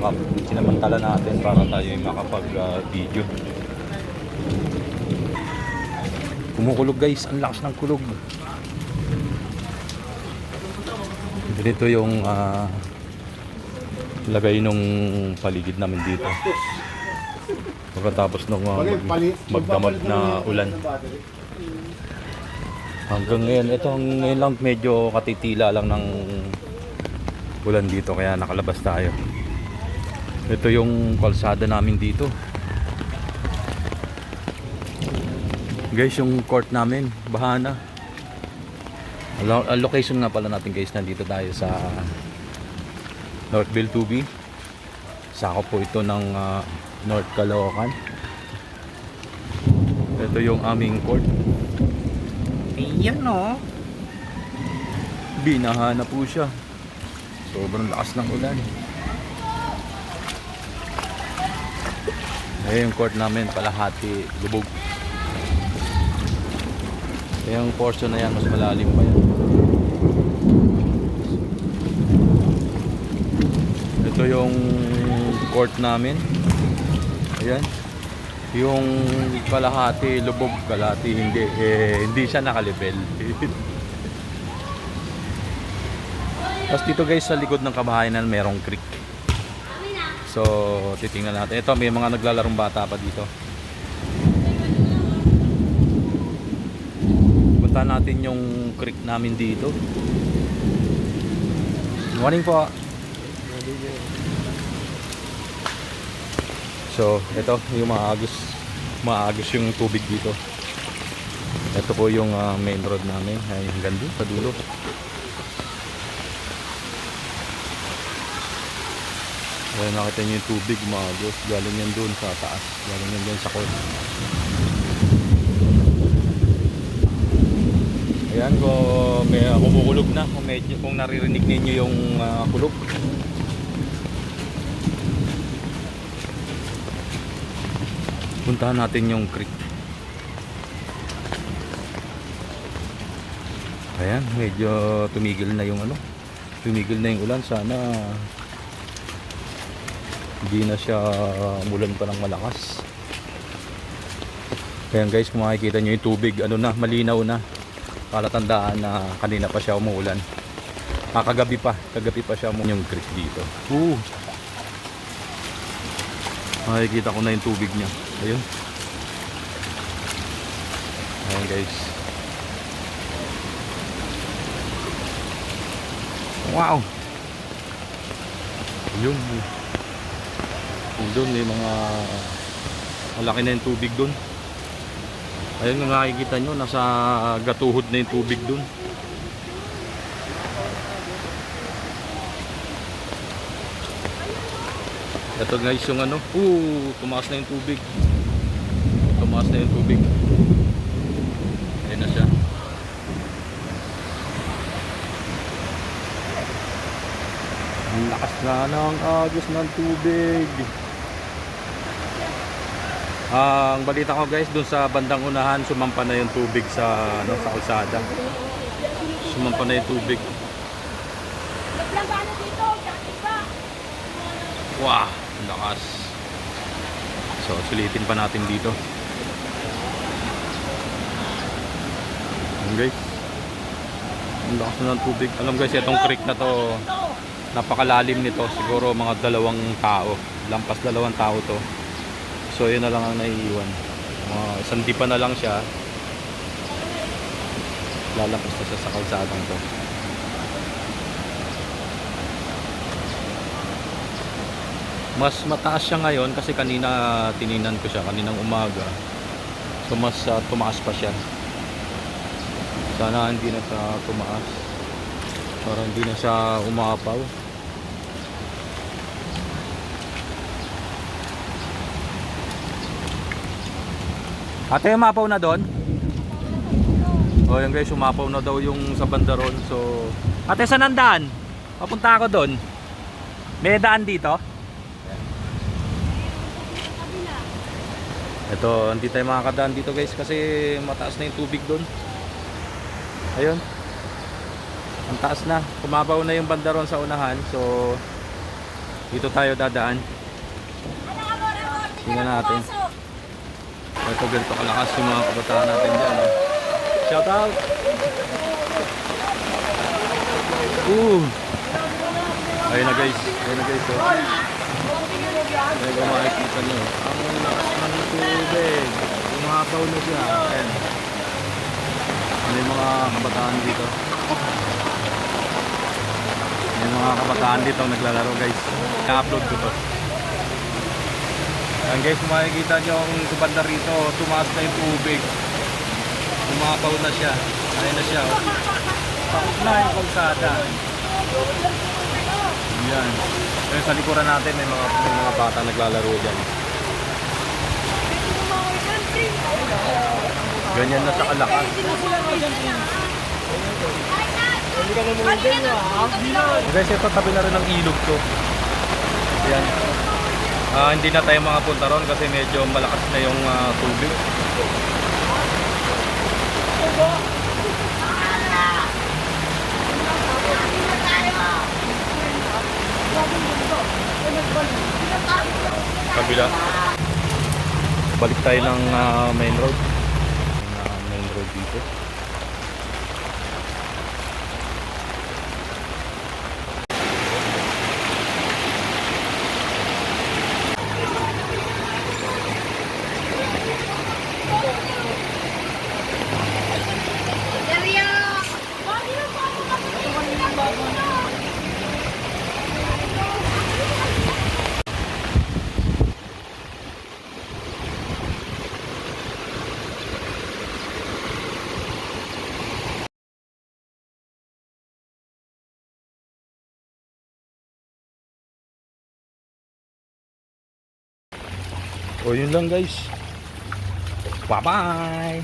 backup. Sinamantala natin para tayo makapag-video. Kumukulog guys, ang lakas ng kulog. Dito yung lagay nung paligid namin dito. Pagkatapos nung magdamag na ulan. Hanggang ngayon, ito ngayon lang medyo katitila lang ng ulan dito kaya nakalabas tayo. Ito yung kalsada namin dito. Guys, yung court namin, baha na. Ang location nga pala natin guys, nandito tayo sa Northville 2B. Sakop po ito ng North Caloocan. Ito yung aming court. Ayan o. Binaha na po siya. Sobrang lakas ng ulan. Ayan yung court namin, palahati, lubog. Yung portion na yan, mas malalim pa yan. Ito yung court namin. Ayan. Yung kalahati lubog, kalahati hindi. Hindi siya nakalibel. Tapos dito guys, sa likod ng kabahayan merong creek. So, titingnan natin. Ito, may mga naglalarong bata pa dito. Punta natin yung creek namin dito. Morning po. So, ito yung maagos yung tubig dito. Ito po yung main road namin. Ay, hanggang doon sa dulo. Ayan, nakita nyo yung tubig, maagos. Galing yan doon sa taas. Galing yan doon sa court. Ayan, may kumukulog na. Kung naririnig ninyo yung kulog. Puntahan natin yung creek. Ayan, medyo tumigil na yung tumigil na yung ulan. Sana hindi na siya umulan pa ng malakas. Ayan guys, kung makikita nyo yung tubig, malinaw na. Palatandaan na kanina pa siya umuulan. Kagabi pa siya yung creek dito. Makikita ko na yung tubig niya. Ayun. Ayan guys. Wow. Ayun. Doon may mga malaki na yung tubig doon. Ayun nga nakikita nyo, nasa gatuhod na yung tubig doon. Ito guys yung tumaas na yung tubig. Tumaas na yung tubig. Ayan na siya. Ang lakas na ng agos ng tubig. Ang balita ko guys, dun sa bandang unahan sumampa na yung tubig sa kalsada. Sumampa na yung tubig. Wow, ang lakas. So sulitin pa natin dito. Okay. Ang lakas na ng tubig. Alam guys, itong creek na to, napakalalim nito. Siguro mga 2 tao. Lampas 2 tao to. So yun na lang ang naiiwan. Isang dipa na lang siya. Lalampas na siya sa kalsadang to. Mas mataas siya ngayon kasi kanina tininan ko siya kaninang umaga. So mas tumaas pa siya. Sana hindi na siya tumaas. Para hindi na siya umapaw. Ate, umapaw na doon? O yan guys, umapaw na daw yung sa bandaron. So, ate, saan ang daan? Papunta ako doon. May daan dito? Ito, hindi tayo makakadaan dito guys kasi mataas na yung tubig doon. Ayun. Ang taas na. Kumabaw na yung bandaron sa unahan. So, Dito tayo dadaan. Tingnan natin. Ito ganito kalakas yung mga kabataan natin dyan. Oh. Shout out! Ayun na guys. Ayun na guys. Oh. Ayun kung makikita nyo. Ang lakas ng tubig. Umapaw na siya. Ayan. May mga kabataan dito. May mga kabataan dito naglalaro guys. Na-upload ko to. Ayan guys, kung makikita nyo ang banda rito, tumaas na yung tubig. Umapaw na siya. Ayun na siya. Oh. Takot na yung kalsada. Yan. Ayun, sa likuran natin may mga bata naglalaro dyan. Ganyan na sa kalakas. Guys, ito tabi na rin ng ilog to. Yan. Hindi na tayo makapunta ron kasi medyo malakas na yung tubig. Kabila. Balik tayo ng main road. Main road dito. O yun lang guys. Bye bye.